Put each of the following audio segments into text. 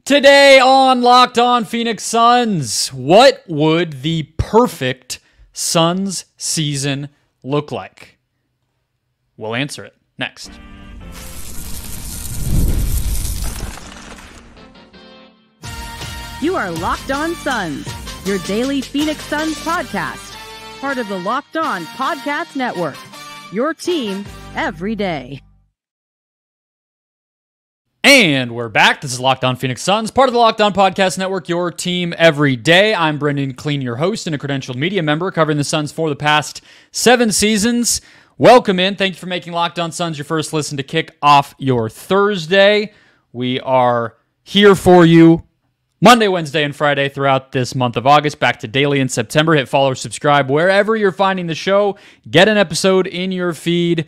Today on Locked On Phoenix Suns, what would the perfect Suns season look like? We'll answer it next. You are Locked On Suns, your daily Phoenix Suns podcast, part of the Locked On Podcast Network, your team every day. And we're back. This is Locked On Phoenix Suns, part of the Locked On Podcast Network, your team every day. I'm Brendon Kleen, your host and a credentialed media member covering the Suns for the past 7 seasons. Welcome in. Thank you for making Locked On Suns your first listen to kick off your Thursday. We are here for you Monday, Wednesday, and Friday throughout this month of August. Back to daily in September. Hit follow or subscribe wherever you're finding the show. Get an episode in your feed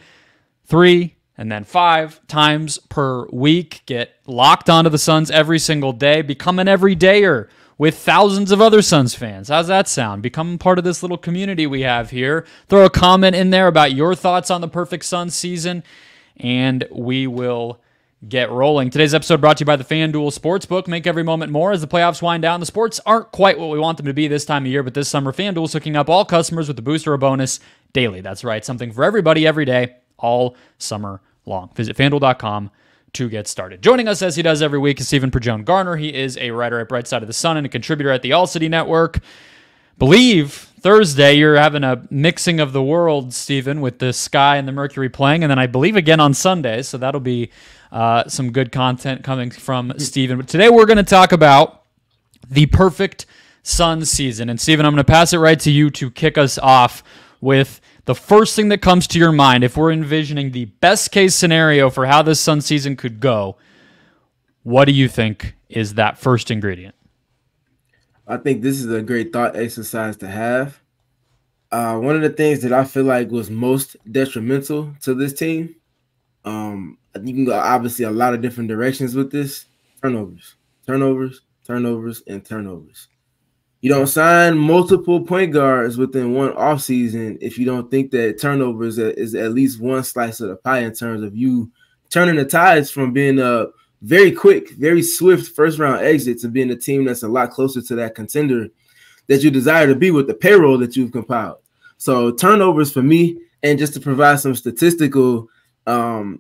3 and then 5 times per week. Get locked onto the Suns every single day. Become an everydayer with thousands of other Suns fans. How's that sound? Become part of this little community we have here. Throw a comment in there about your thoughts on the perfect Suns season, and we will get rolling. Today's episode brought to you by the FanDuel Sportsbook. Make every moment more as the playoffs wind down. The sports aren't quite what we want them to be this time of year, but this summer, FanDuel is hooking up all customers with a boost or a bonus daily. That's right, something for everybody every day, all summer long. Visit FanDuel.com to get started. Joining us as he does every week is Stephen Perjone Garner. He is a writer at Bright Side of the Sun and a contributor at the All City Network. Believe Thursday you're having a mixing of the world, Stephen, with the Sky and the Mercury playing, and then I believe again on Sunday, so that'll be some good content coming from Stephen. But today we're going to talk about the perfect Suns season. And Stephen, I'm going to pass it right to you to kick us off with the first thing that comes to your mind. If we're envisioning the best case scenario for how this Suns season could go, what do you think is that first ingredient? I think this is a great thought exercise to have. One of the things that I feel like was most detrimental to this team, you can go obviously a lot of different directions with this. Turnovers. You don't sign multiple point guards within one offseason if you don't think that turnovers is at least one slice of the pie in terms of you turning the tides from being a very quick, very swift first-round exit to being a team that's a lot closer to that contender that you desire to be with the payroll that you've compiled. So turnovers for me, and just to provide some statistical addition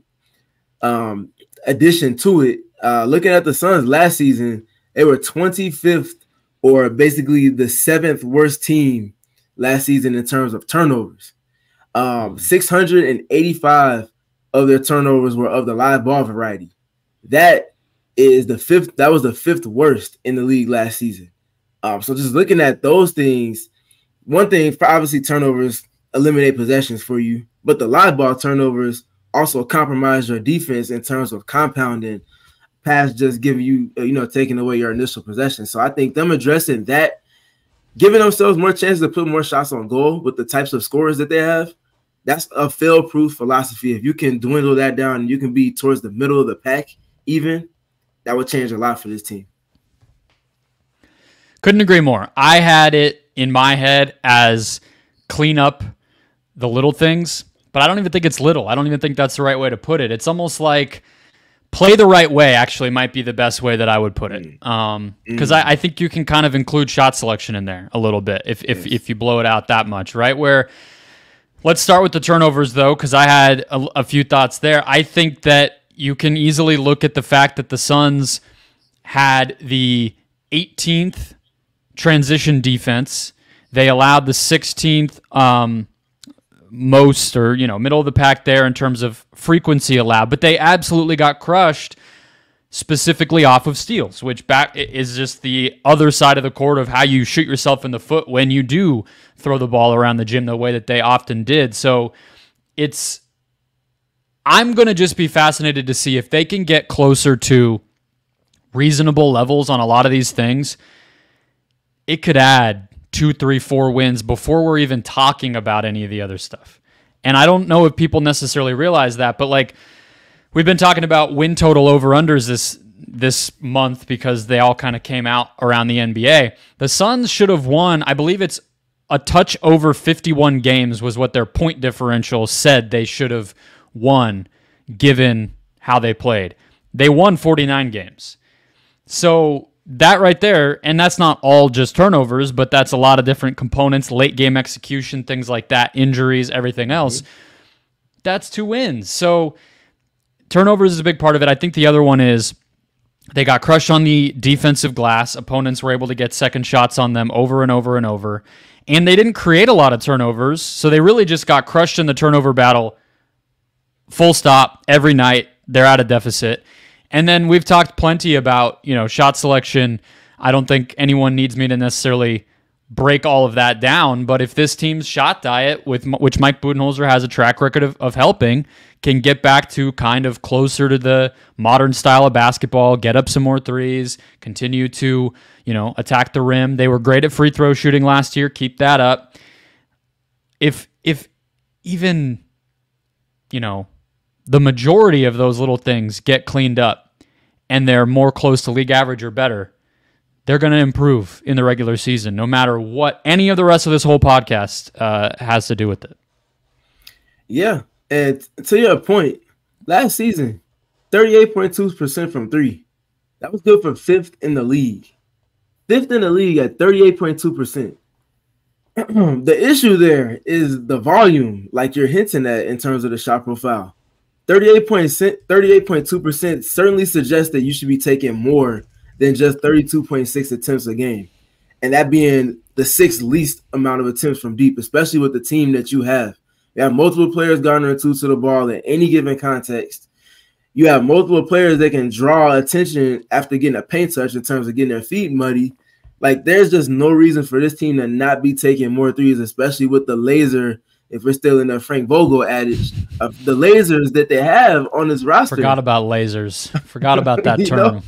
to it, looking at the Suns last season, they were 25th or basically the 7th worst team last season in terms of turnovers. 685 of their turnovers were of the live ball variety. That was the 5th worst in the league last season. So just looking at those things, one thing, obviously turnovers eliminate possessions for you, but the live ball turnovers also compromise your defense in terms of compounding past just giving you, taking away your initial possession. So I think them addressing that, giving themselves more chances to put more shots on goal with the types of scorers that they have, that's a fail-proof philosophy. If you can dwindle that down and you can be towards the middle of the pack even, that would change a lot for this team. Couldn't agree more. I had it in my head as clean up the little things, but I don't even think it's little. I don't even think that's the right way to put it. It's almost like play the right way actually might be the best way that I would put it. Because I think you can kind of include shot selection in there a little bit if you blow it out that much, right? Where let's start with the turnovers though, because I had a few thoughts there. I think that you can easily look at the fact that the Suns had the 18th transition defense. They allowed the 16th most, or middle of the pack there in terms of frequency allowed, but they absolutely got crushed specifically off of steals, which back is just the other side of the court of how you shoot yourself in the foot when you do throw the ball around the gym the way that they often did. So I'm going to just be fascinated to see if they can get closer to reasonable levels on a lot of these things. It could add 2, 3, 4 wins before we're even talking about any of the other stuff. And I don't know if people necessarily realize that, but like we've been talking about win total over-unders this month because they all kind of came out around the NBA. The Suns should have won, I believe it's a touch over 51 games was what their point differential said they should have won given how they played. They won 49 games. So that right there, and that's not all just turnovers, but that's a lot of different components, late game execution, things like that, injuries, everything else. That's 2 wins. So turnovers is a big part of it. I think the other one is they got crushed on the defensive glass. Opponents were able to get second shots on them over and over and over. And they didn't create a lot of turnovers, so they really just got crushed in the turnover battle. Full stop, every night. They're at a deficit. And then we've talked plenty about, shot selection. I don't think anyone needs me to necessarily break all of that down, but if this team's shot diet, which Mike Budenholzer has a track record of helping, can get back to kind of closer to the modern style of basketball, get up some more threes, continue to, attack the rim. They were great at free throw shooting last year. Keep that up. If even, the majority of those little things get cleaned up and they're more close to league average or better, they're going to improve in the regular season, no matter what any of the rest of this whole podcast has to do with it. Yeah. And to your point, last season, 38.2% from 3. That was good for 5th in the league. 5th in the league at 38.2%. The issue there is the volume, like you're hinting at in terms of the shot profile. 38.2% certainly suggests that you should be taking more than just 32.6 attempts a game. And that being the 6th least amount of attempts from deep, especially with the team that you have. You have multiple players garnering 2 to the ball in any given context. You have multiple players that can draw attention after getting a paint touch in terms of getting their feet muddy. Like, there's just no reason for this team to not be taking more threes, especially with the laser, if we're still in the Frank Vogel adage, of the lasers that they have on this roster. Forgot about lasers. Forgot about that term.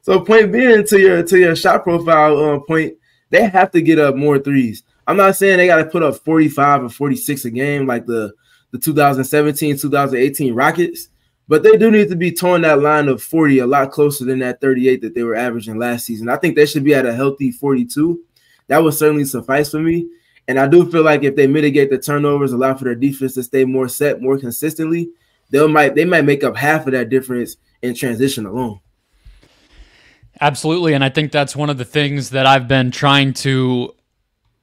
So point being, to your shot profile point, they have to get up more threes. I'm not saying they got to put up 45 or 46 a game like the 2017, 2018 Rockets, but they do need to be towing that line of 40 a lot closer than that 38 that they were averaging last season. I think they should be at a healthy 42. That would certainly suffice for me. And I do feel like if they mitigate the turnovers, allow for their defense to stay more set, more consistently, they might make up half of that difference in transition alone. Absolutely, and I think that's one of the things that I've been trying to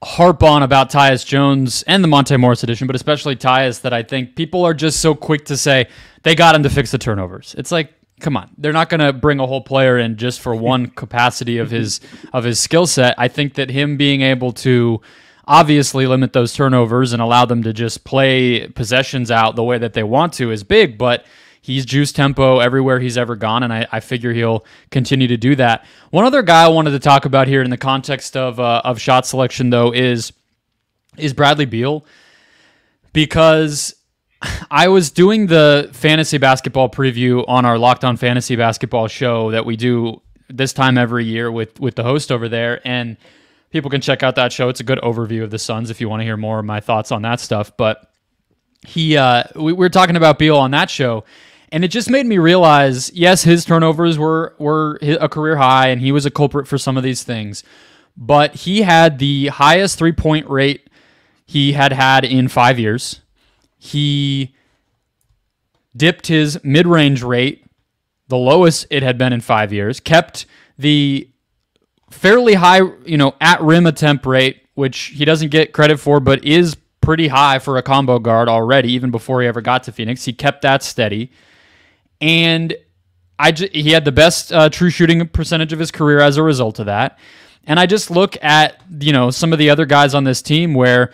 harp on about Tyus Jones and the Monte Morris edition, but especially Tyus, that I think people are just so quick to say they got him to fix the turnovers. It's like, come on, they're not going to bring a whole player in just for one capacity of his skill set. I think that him being able to obviously limit those turnovers and allow them to just play possessions out the way that they want to is big, but he's juiced tempo everywhere he's ever gone, and I figure he'll continue to do that. One other guy I wanted to talk about here in the context of shot selection, though, is Bradley Beal, because I was doing the fantasy basketball preview on our Locked On Fantasy Basketball show that we do this time every year with the host over there, and people can check out that show. It's a good overview of the Suns if you want to hear more of my thoughts on that stuff. But we were talking about Beal on that show, and it just made me realize, yes, his turnovers were a career high, and he was a culprit for some of these things. But he had the highest three-point rate he had in 5 years. He dipped his mid-range rate, the lowest it had been in 5 years, kept the fairly high, at-rim attempt rate, which he doesn't get credit for, but is pretty high for a combo guard already, even before he ever got to Phoenix. He kept that steady. And he had the best true shooting percentage of his career as a result of that. And I just look at, some of the other guys on this team where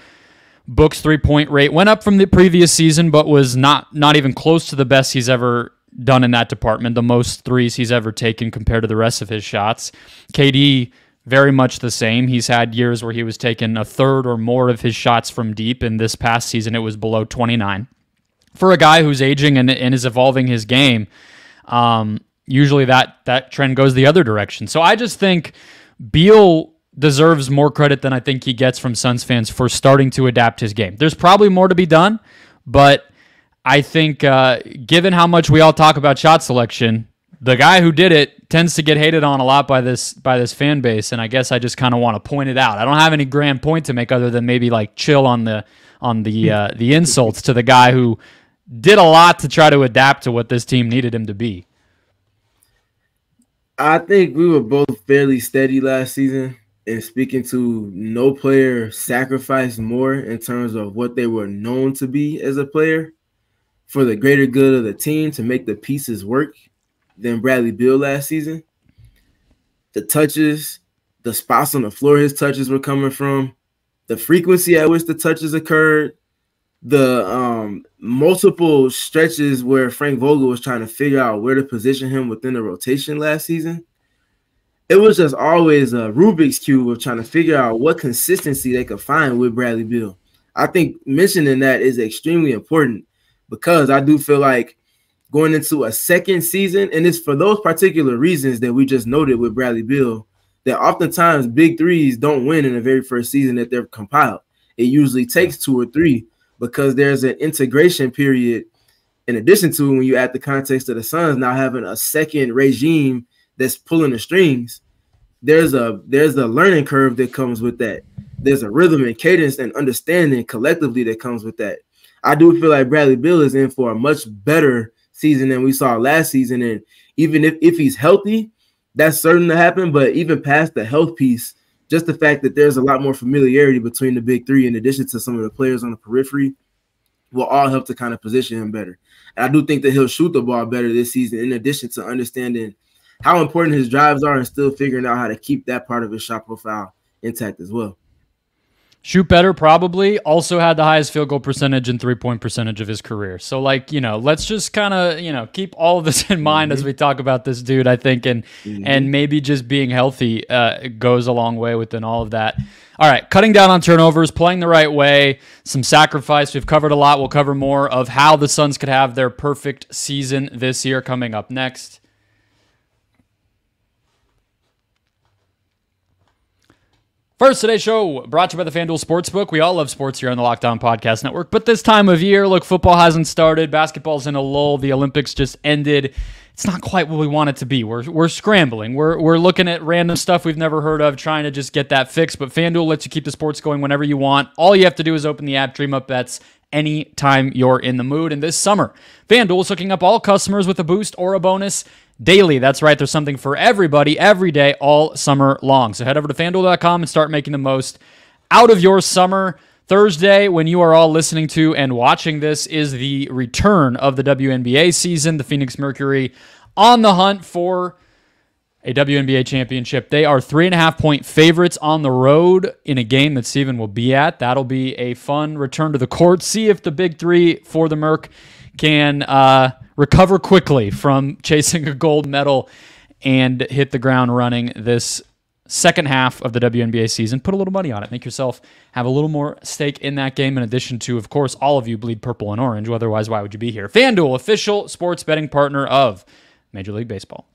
Book's three-point rate went up from the previous season, but was not even close to the best he's ever done in that department, the most threes he's ever taken compared to the rest of his shots. KD, very much the same. He's had years where he was taking a third or more of his shots from deep, and this past season it was below 29. For a guy who's aging and is evolving his game, usually that trend goes the other direction. So I just think Beal deserves more credit than I think he gets from Suns fans for starting to adapt his game. There's probably more to be done, but I think given how much we all talk about shot selection, the guy who did it tends to get hated on a lot by this fan base, and I guess I just kind of want to point it out. I don't have any grand point to make other than maybe like chill on the insults to the guy who did a lot to try to adapt to what this team needed him to be. I think we were both fairly steady last season. And speaking to, no player sacrificed more in terms of what they were known to be as a player for the greater good of the team to make the pieces work than Bradley Beal last season. The touches, the spots on the floor his touches were coming from, the frequency at which the touches occurred, the multiple stretches where Frank Vogel was trying to figure out where to position him within the rotation last season. It was just always a Rubik's Cube of trying to figure out what consistency they could find with Bradley Beal. I think mentioning that is extremely important because I do feel like going into a second season, and it's for those particular reasons that we just noted with Bradley Beal, that oftentimes big threes don't win in the very first season that they're compiled. It usually takes 2 or 3 because there's an integration period in addition to when you add the context of the Suns now having a second regime that's pulling the strings. There's a learning curve that comes with that. There's a rhythm and cadence and understanding collectively that comes with that. I do feel like Bradley Beal is in for a much better season than we saw last season. And even if he's healthy, that's certain to happen. But even past the health piece, just the fact that there's a lot more familiarity between the big three in addition to some of the players on the periphery will all help to kind of position him better. And I do think that he'll shoot the ball better this season in addition to understanding how important his drives are and still figuring out how to keep that part of his shot profile intact as well. Shoot better, probably. Also had the highest field goal percentage and three-point percentage of his career. So, like, let's just kind of, keep all of this in mind as we talk about this dude, I think, and maybe just being healthy goes a long way within all of that. All right, cutting down on turnovers, playing the right way, some sacrifice. We've covered a lot. We'll cover more of how the Suns could have their perfect season this year coming up next. First, today's show brought to you by the FanDuel Sportsbook. We all love sports here on the Locked On Podcast Network, but this time of year, look, football hasn't started. Basketball's in a lull. The Olympics just ended. It's not quite what we want it to be. We're scrambling. We're looking at random stuff we've never heard of, trying to just get that fixed. But FanDuel lets you keep the sports going whenever you want. All you have to do is open the app, dream up bets anytime you're in the mood. And this summer, FanDuel is hooking up all customers with a boost or a bonus daily. That's right. There's something for everybody every day all summer long. So head over to FanDuel.com and start making the most out of your summer. Thursday, when you are all listening to and watching this, is the return of the WNBA season. The Phoenix Mercury on the hunt for a WNBA championship. They are 3.5-point favorites on the road in a game that Steven will be at. That'll be a fun return to the court. See if the big three for the Merc can recover quickly from chasing a gold medal and hit the ground running this second half of the WNBA season. Put a little money on it. Make yourself have a little more stake in that game in addition to, of course, all of you bleed purple and orange. Otherwise, why would you be here? FanDuel, official sports betting partner of Major League Baseball.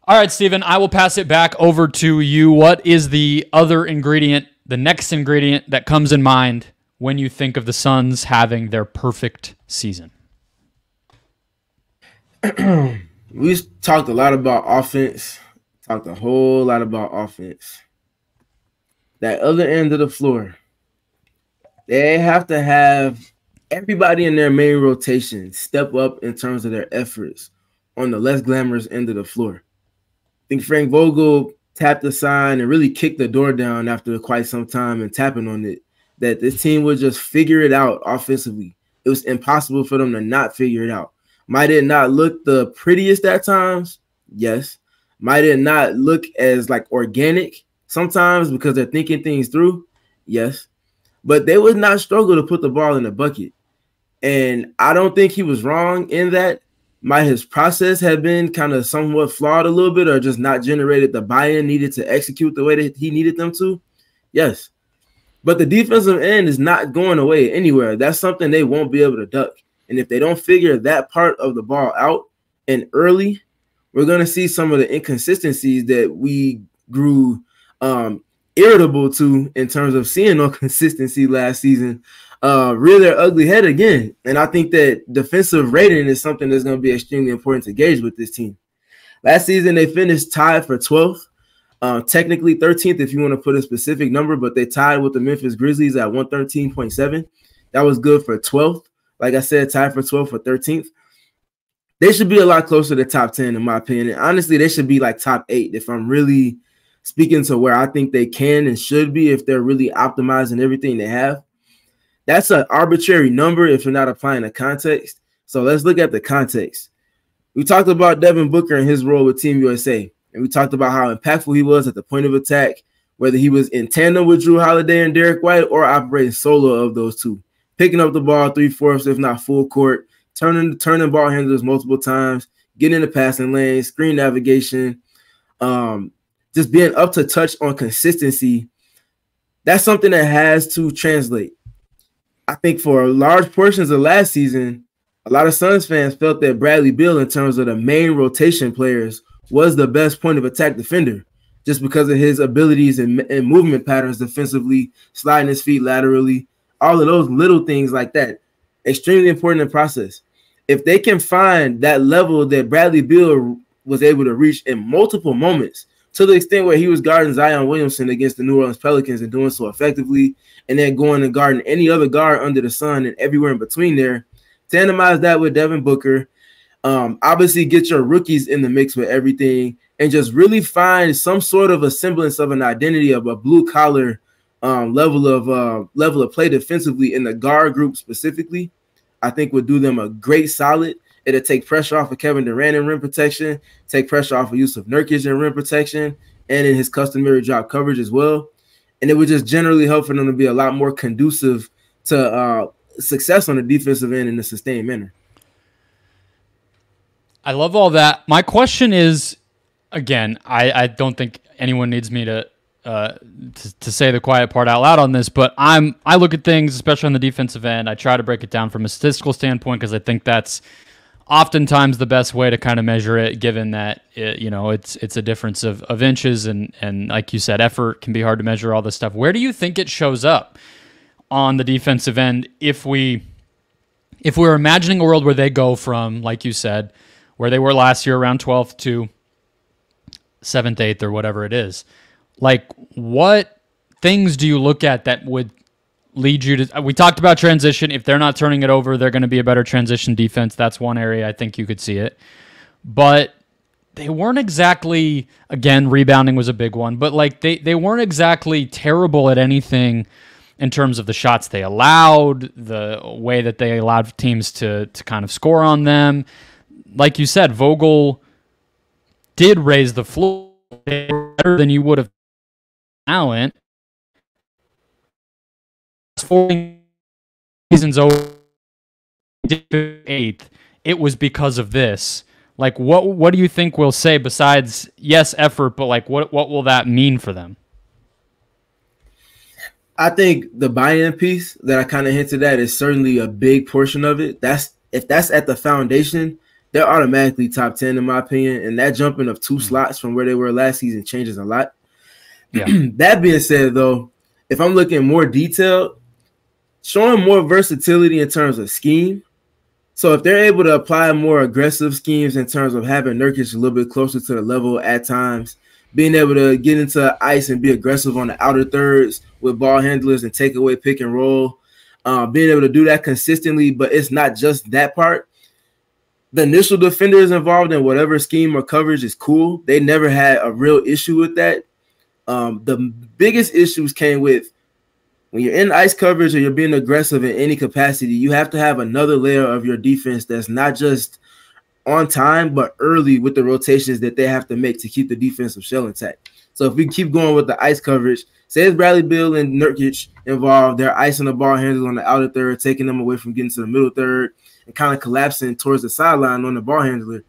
All right, Steven, I will pass it back over to you. What is the other ingredient, the next ingredient that comes in mind when you think of the Suns having their perfect season? We've talked a lot about offense, talked a whole lot about offense. That other end of the floor, they have to have everybody in their main rotation step up in terms of their efforts on the less glamorous end of the floor. I think Frank Vogel tapped the sign and really kicked the door down after quite some time and tapping on it, that this team would just figure it out offensively. It was impossible for them to not figure it out. Might it not look the prettiest at times? Yes. Might it not look as organic sometimes because they're thinking things through? Yes. But they would not struggle to put the ball in the bucket. And I don't think he was wrong in that. Might his process have been kind of somewhat flawed a little bit or just not generated the buy-in needed to execute the way that he needed them to? Yes. But the defensive end is not going away anywhere. That's something they won't be able to duck. And if they don't figure that part of the ball out and early, we're going to see some of the inconsistencies that we grew irritable to in terms of seeing no consistency last season rear their ugly head again. And I think that defensive rating is something that's going to be extremely important to gauge with this team. Last season, they finished tied for 12th. Technically 13th if you want to put a specific number, but they tied with the Memphis Grizzlies at 113.7. That was good for 12th. Like I said, tied for 12th for 13th. They should be a lot closer to top 10, in my opinion. Honestly, they should be like top 8 if I'm really speaking to where I think they can and should be if they're really optimizing everything they have. That's an arbitrary number if you're not applying the context. So let's look at the context. We talked about Devin Booker and his role with Team USA, and we talked about how impactful he was at the point of attack, whether he was in tandem with Drew Holiday and Derek White or operating solo of those two, picking up the ball 3/4, if not full court, turning ball handlers multiple times, getting in the passing lane, screen navigation, just being up to touch on consistency. That's something that has to translate. I think for large portions of last season, a lot of Suns fans felt that Bradley Beal, in terms of the main rotation players, was the best point of attack defender just because of his abilities and movement patterns defensively, sliding his feet laterally, all of those little things like that. Extremely important in the process. If they can find that level that Bradley Beal was able to reach in multiple moments, to the extent where he was guarding Zion Williamson against the New Orleans Pelicans and doing so effectively, and then going and guarding any other guard under the sun and everywhere in between there, tandemize that with Devin Booker, obviously get your rookies in the mix with everything, and just really find some sort of a semblance of an identity of a blue-collar level of play defensively in the guard group specifically, I think would do them a great solid. It'll take pressure off of Kevin Durant in rim protection, take pressure off of Yusuf Nurkic in rim protection, and in his customary drop coverage as well. And it would just generally help for them to be a lot more conducive to success on the defensive end in a sustained manner. I love all that. My question is, again, I don't think anyone needs me to say the quiet part out loud on this, but I look at things, especially on the defensive end. I try to break it down from a statistical standpoint because I think that's oftentimes the best way to kind of measure it, given that it's a difference of inches and like you said, effort can be hard to measure, all this stuff. Where do you think it shows up on the defensive end if we're imagining a world where they go from, like you said, where they were last year around 12th to 7th, 8th, or whatever it is? Like, what things do you look at that would lead you to? We talked about transition. If they're not turning it over, they're going to be a better transition defense. That's one area I think you could see it. But they weren't exactly, again, rebounding was a big one, but like they weren't exactly terrible at anything in terms of the shots they allowed, the way that they allowed teams to kind of score on them. Like you said, Vogel did raise the floor better than you would have talent. 4 seasons over 8th, it was because of this. Like, what do you think we'll say besides, yes, effort, but like what will that mean for them? I think the buy-in piece that I kind of hinted at is certainly a big portion of it. If that's at the foundation, they're automatically top 10 in my opinion, and that jumping of 2 slots from where they were last season changes a lot. Yeah. That being said, though, if I'm looking more detailed, showing more versatility in terms of scheme. So if they're able to apply more aggressive schemes in terms of having Nurkic a little bit closer to the level at times, being able to get into ice and be aggressive on the outer thirds with ball handlers and take away pick and roll, being able to do that consistently, but it's not just that part. The initial defenders involved in whatever scheme or coverage is cool. They never had a real issue with that. The biggest issues came with when you're in ice coverage or you're being aggressive in any capacity, you have to have another layer of your defense that's not just on time, but early with the rotations that they have to make to keep the defensive shell intact. So if we keep going with the ice coverage, say it's Bradley Beal and Nurkic involved, they're icing the ball handlers on the outer third, taking them away from getting to the middle third and kind of collapsing towards the sideline on the ball handler.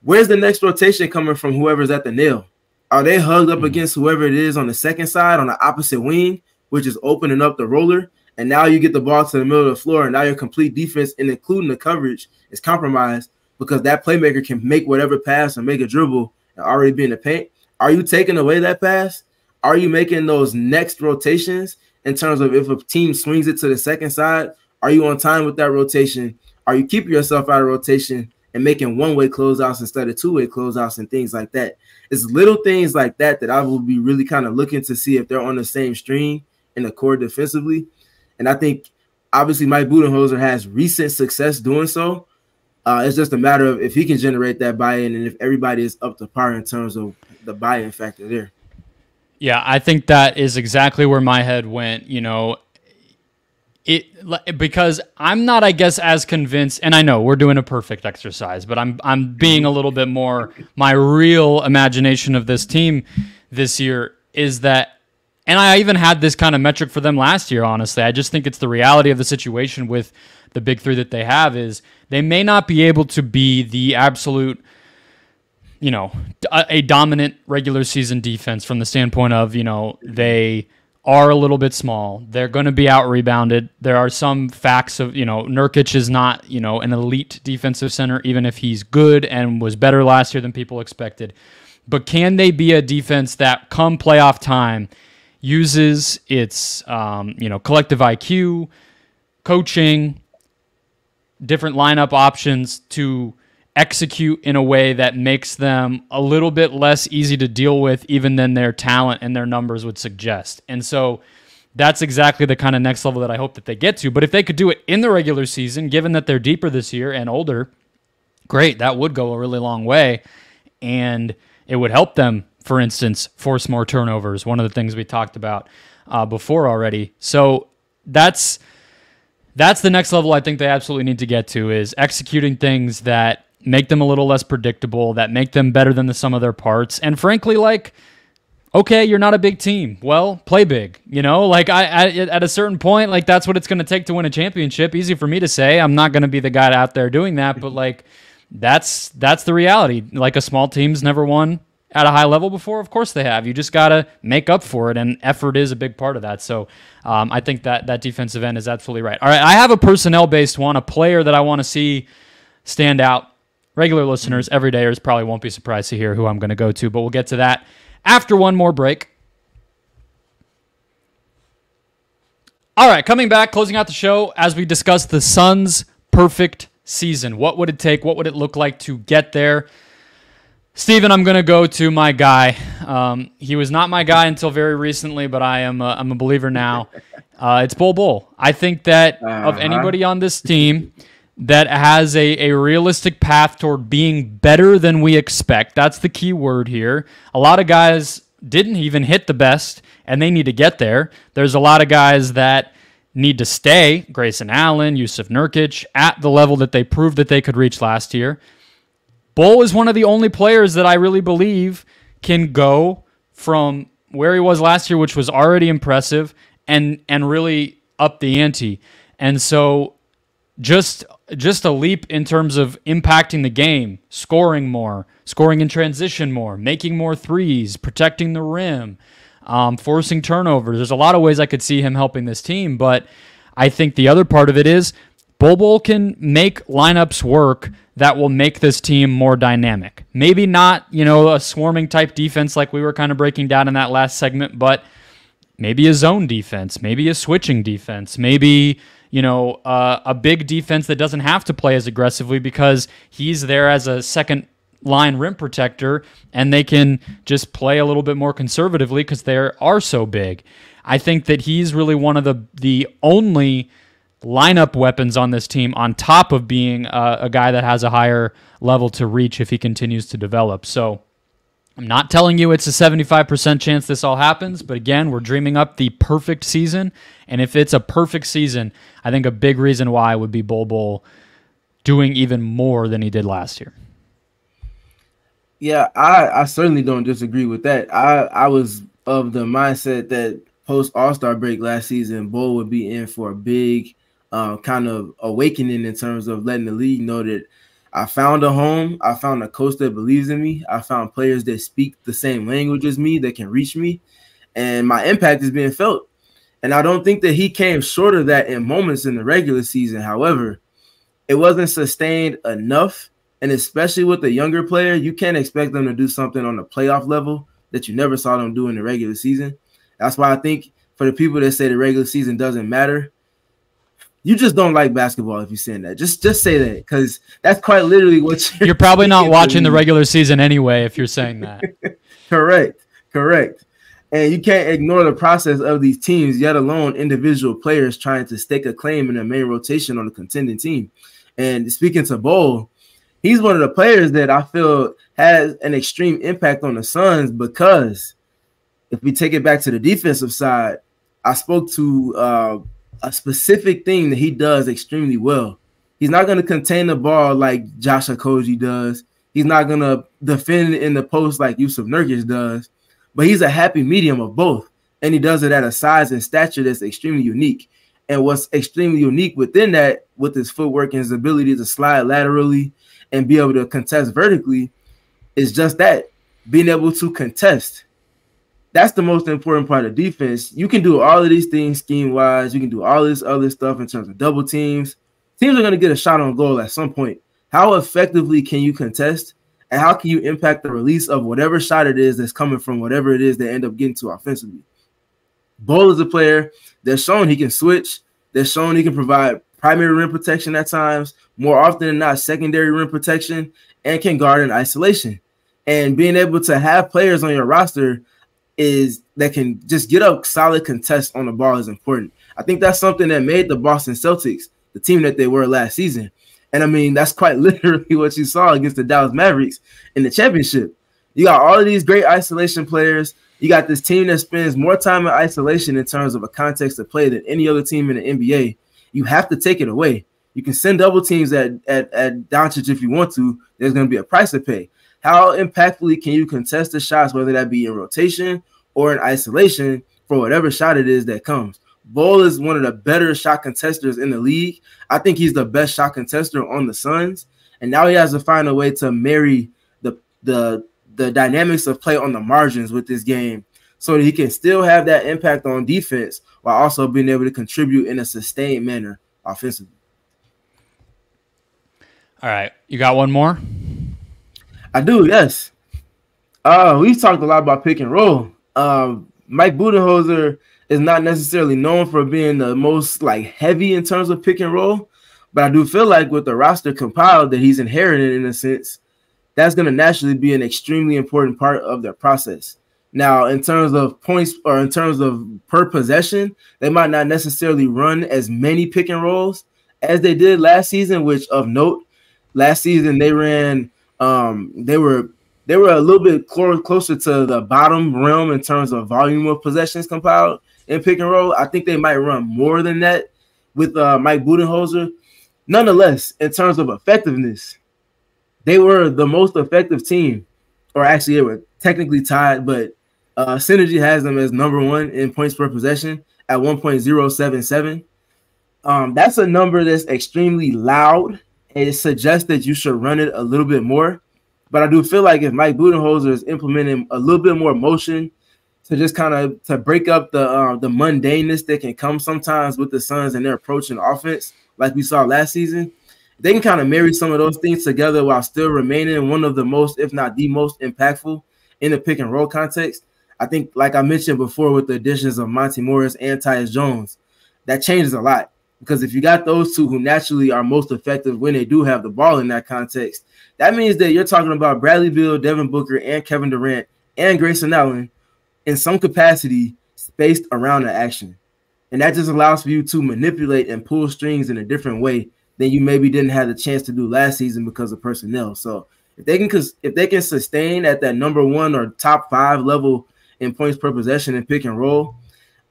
Where's the next rotation coming from whoever's at the nail? Are they hugged up against whoever it is on the second side on the opposite wing, which is opening up the roller? And now you get the ball to the middle of the floor, and now your complete defense, and including the coverage, is compromised because that playmaker can make whatever pass or make a dribble and already be in the paint. Are you taking away that pass? Are you making those next rotations in terms of if a team swings it to the second side? Are you on time with that rotation? Are you keeping yourself out of rotation and making one-way closeouts instead of two-way closeouts and things like that? It's little things like that that I will be really kind of looking to see if they're on the same stream in the core defensively. And I think obviously Mike Budenholzer has recent success doing so. It's just a matter of if he can generate that buy-in and if everybody is up to par in terms of the buy-in factor there. Yeah, I think that is exactly where my head went, because I'm not, I guess, as convinced, and I know we're doing a perfect exercise, but I'm being a little bit more, my real imagination of this team this year is that, and I even had this kind of metric for them last year, honestly. I just think it's the reality of the situation with the big three that they have is they may not be able to be the absolute, a dominant regular season defense from the standpoint of, they are a little bit small. They're going to be out-rebounded. There are some facts of, Nurkic is not, an elite defensive center, even if he's good and was better last year than people expected. But can they be a defense that, come playoff time, uses its, collective IQ, coaching, different lineup options to execute in a way that makes them a little bit less easy to deal with even than their talent and their numbers would suggest. And so that's exactly the kind of next level that I hope that they get to. But if they could do it in the regular season, given that they're deeper this year and older, great, that would go a really long way. And it would help them, for instance, force more turnovers, one of the things we talked about before already. So that's the next level I think they absolutely need to get to, is executing things that make them a little less predictable, that make them better than the sum of their parts. And frankly, okay, you're not a big team. Well, play big. At a certain point, that's what it's going to take to win a championship. Easy for me to say. I'm not going to be the guy out there doing that, but that's the reality. A small team's never won at a high level before. Of course they have. You just got to make up for it, and effort is a big part of that. So I think that defensive end is absolutely right. All right, I have a personnel-based one, a player that I want to see stand out. Regular listeners, everydayers probably won't be surprised to hear who I'm going to go to, but we'll get to that after one more break. All right, coming back, closing out the show as we discuss the Suns' perfect season. What would it take? What would it look like to get there? Steven, I'm going to go to my guy. He was not my guy until very recently, but I'm a believer now. It's Bol. I think that of anybody on this team that has a realistic path toward being better than we expect, that's the key word here. A lot of guys didn't even hit the best, and they need to get there. There's a lot of guys that need to stay, Grayson Allen, Yusuf Nurkic, at the level that they proved that they could reach last year. Bol is one of the only players that I really believe can go from where he was last year, which was already impressive, and really up the ante. And so just a leap in terms of impacting the game, scoring more, scoring in transition more, making more threes, protecting the rim, forcing turnovers. There's a lot of ways I could see him helping this team, but I think the other part of it is Bol can make lineups work that will make this team more dynamic. Maybe not, a swarming type defense like we were kind of breaking down in that last segment, but maybe a zone defense, maybe a switching defense, maybe, a big defense that doesn't have to play as aggressively because he's there as a second line rim protector and they can just play a little bit more conservatively because they are so big. I think that he's really one of the only lineup weapons on this team on top of being a guy that has a higher level to reach if he continues to develop. So I'm not telling you it's a 75% chance this all happens, but again, we're dreaming up the perfect season. And if it's a perfect season, I think a big reason why would be Bol doing even more than he did last year. Yeah, I certainly don't disagree with that. I was of the mindset that post All-Star break last season, Bol would be in for a big kind of awakening in terms of letting the league know that I found a home. I found a coach that believes in me. I found players that speak the same language as me, that can reach me, and my impact is being felt. And I don't think that he came short of that in moments in the regular season. However, it wasn't sustained enough, and especially with a younger player, you can't expect them to do something on the playoff level that you never saw them do in the regular season. That's why I think for the people that say the regular season doesn't matter, you just don't like basketball if you're saying that. Just say that, because that's quite literally what you're probably not watching the regular season anyway if you're saying that. Correct. And you can't ignore the process of these teams, yet alone individual players trying to stake a claim in the main rotation on a contending team. And speaking to Bol, he's one of the players that I feel has an extreme impact on the Suns, because if we take it back to the defensive side, I spoke to a specific thing that he does extremely well. He's not going to contain the ball like Josh Okogie does. He's not going to defend in the post like Yusuf Nurkic does, but he's a happy medium of both. And he does it at a size and stature that's extremely unique. And what's extremely unique within that, with his footwork and his ability to slide laterally and be able to contest vertically, is just that, being able to contest. That's the most important part of defense. You can do all of these things scheme-wise. You can do all this other stuff in terms of double teams. Teams are going to get a shot on goal at some point. How effectively can you contest, and how can you impact the release of whatever shot it is that's coming from whatever it is they end up getting to offensively? Bol is a player that's shown he can switch. That's shown he can provide primary rim protection at times, more often than not secondary rim protection, and can guard in isolation. And being able to have players on your roster that can just get up solid contests on the ball is important. I think that's something that made the Boston Celtics the team that they were last season. And I mean, that's quite literally what you saw against the Dallas Mavericks in the championship. You got all of these great isolation players. You got this team that spends more time in isolation in terms of a context of play than any other team in the NBA. You have to take it away. You can send double teams at Doncic if you want to. There's going to be a price to pay. How impactfully can you contest the shots, whether that be in rotation or in isolation, for whatever shot it is that comes? Bol is one of the better shot contesters in the league. I think he's the best shot contester on the Suns. And now he has to find a way to marry the dynamics of play on the margins with this game so that he can still have that impact on defense while also being able to contribute in a sustained manner offensively. All right. You got one more? I do, yes. We've talked a lot about pick and roll. Mike Budenholzer is not necessarily known for being the most heavy in terms of pick and roll, but I do feel like with the roster compiled that he's inherited, in a sense, that's going to naturally be an extremely important part of their process. Now, in terms of points or in terms of per possession, they might not necessarily run as many pick and rolls as they did last season, which of note, last season they ran they were a little bit closer to the bottom realm in terms of volume of possessions compiled in pick and roll. I think they might run more than that with Mike Budenholzer. Nonetheless, in terms of effectiveness, they were the most effective team, or actually they were technically tied, but Synergy has them as number one in points per possession at 1.077. That's a number that's extremely loud, and it suggests that you should run it a little bit more. But I do feel like if Mike Budenholzer is implementing a little bit more motion to just kind of to break up the mundaneness that can come sometimes with the Suns and their approach in offense, like we saw last season, they can kind of marry some of those things together while still remaining one of the most, if not the most impactful in the pick and roll context. I think, like I mentioned before, with the additions of Monty Morris and Tyus Jones, that changes a lot. Because if you got those two who naturally are most effective when they do have the ball in that context, that means that you're talking about Bradley Beal, Devin Booker, and Kevin Durant, and Grayson Allen in some capacity spaced around the action. And that just allows for you to manipulate and pull strings in a different way than you maybe didn't have the chance to do last season because of personnel. So if they can sustain at that number one or top 5 level in points per possession and pick and roll,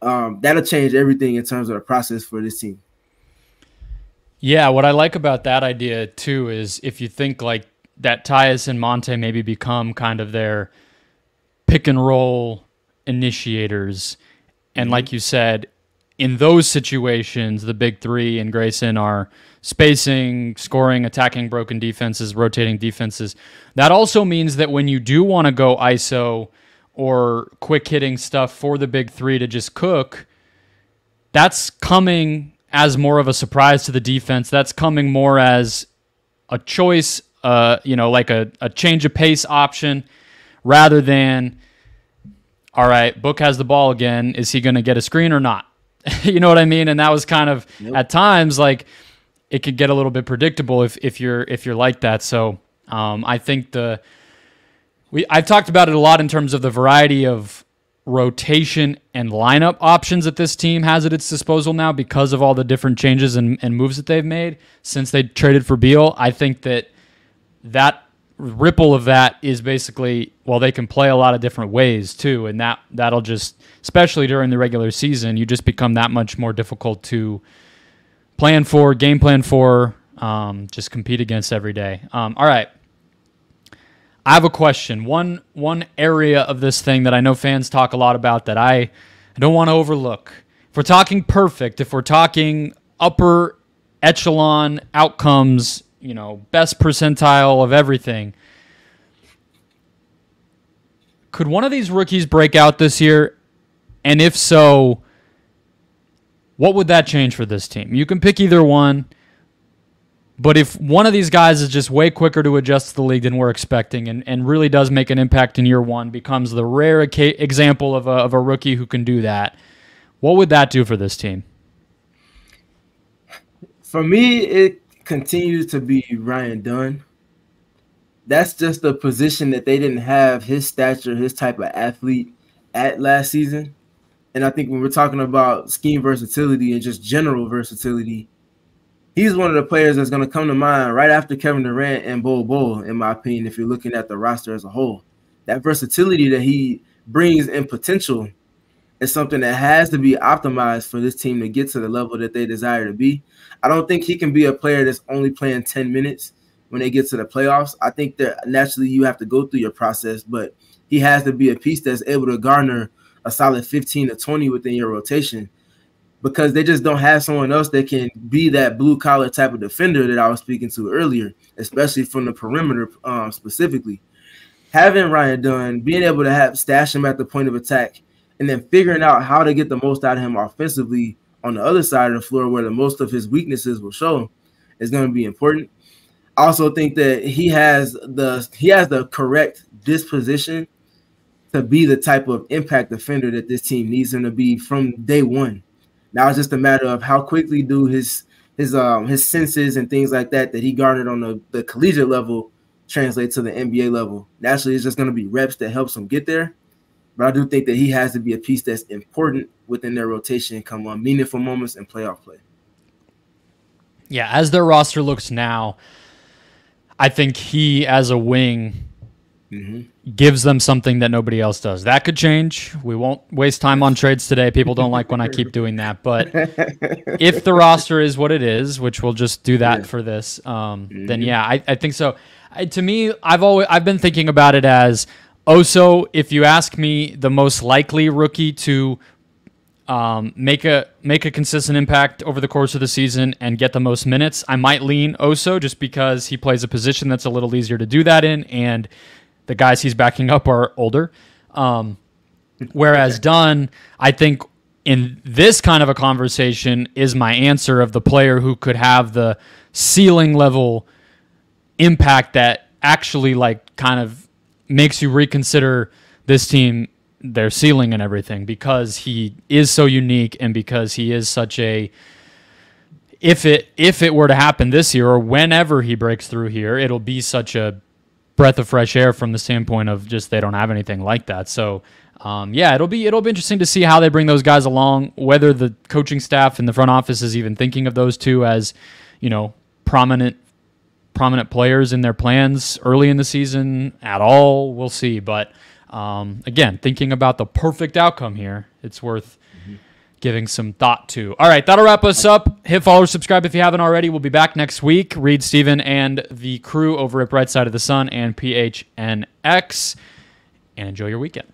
that'll change everything in terms of the process for this team. Yeah, what I like about that idea too is if you think like that Tyus and Monte maybe become kind of their pick and roll initiators, and like you said, in those situations, the big three and Grayson are spacing, scoring, attacking broken defenses, rotating defenses. That also means that when you do want to go ISO or quick hitting stuff for the big three to just cook, that's coming as more of a surprise to the defense. That's coming more as a choice, like a change of pace option, rather than, all right, Book has the ball again. Is he going to get a screen or not? You know what I mean? And that was kind of at times like it could get a little bit predictable if you're like that. So I think I've talked about it a lot in terms of the variety of rotation and lineup options that this team has at its disposal now because of all the different changes and moves that they've made since they traded for Beal. I think that that ripple of that is basically, well, they can play a lot of different ways too, and that'll just, especially during the regular season, you just become that much more difficult to game plan for, just compete against every day. All right. I have a question. One area of this thing that I know fans talk a lot about that I don't want to overlook. If we're talking perfect, if we're talking upper echelon outcomes, best percentile of everything, could one of these rookies break out this year? And if so, what would that change for this team? You can pick either one, but if one of these guys is just way quicker to adjust to the league than we're expecting and really does make an impact in year one, becomes the rare example of a rookie who can do that, what would that do for this team? For me, it continues to be Ryan Dunn. That's just a position that they didn't have his stature, his type of athlete at last season. And I think when we're talking about scheme versatility and just general versatility, he's one of the players that's going to come to mind right after Kevin Durant and Bol, in my opinion, if you're looking at the roster as a whole. That versatility that he brings in potential is something that has to be optimized for this team to get to the level that they desire to be. I don't think he can be a player that's only playing 10 minutes when they get to the playoffs. I think that naturally you have to go through your process, but he has to be a piece that's able to garner a solid 15 to 20 within your rotation, because they just don't have someone else that can be that blue-collar type of defender that I was speaking to earlier, especially from the perimeter specifically. Having Ryan Dunn, being able to stash him at the point of attack, and then figuring out how to get the most out of him offensively on the other side of the floor where the most of his weaknesses will show is going to be important. I also think that he has the correct disposition to be the type of impact defender that this team needs him to be from day one. Now it's just a matter of how quickly do his senses and things like that he garnered on the collegiate level translate to the NBA level. Naturally, it's just going to be reps that helps him get there. But I do think that he has to be a piece that's important within their rotation come on meaningful moments and playoff play. Yeah, as their roster looks now, I think he, as a wing, gives them something that nobody else does. That could change. We won't waste time on trades today. People don't like when I keep doing that. But if the roster is what it is, which we'll just do that for this, then yeah, I think so. To me, I've been thinking about it as Oso, if you ask me, the most likely rookie to make a consistent impact over the course of the season and get the most minutes, I might lean Oso just because he plays a position that's a little easier to do that in, and the guys he's backing up are older. Whereas Dunn, I think in this kind of a conversation, is my answer of the player who could have the ceiling level impact that actually kind of makes you reconsider this team, their ceiling and everything, because he is so unique and because he is such a, if it were to happen this year or whenever he breaks through here, it'll be such a breath of fresh air from the standpoint of just they don't have anything like that. So yeah, it'll be interesting to see how they bring those guys along, whether the coaching staff and the front office is even thinking of those two as, prominent players in their plans early in the season at all. We'll see. But again, thinking about the perfect outcome here, it's worth giving some thought to. All right, that'll wrap us up. Hit follow, subscribe if you haven't already. We'll be back next week. Reed, Steven, and the crew over at Bright Side of the Sun and PHNX. And enjoy your weekend.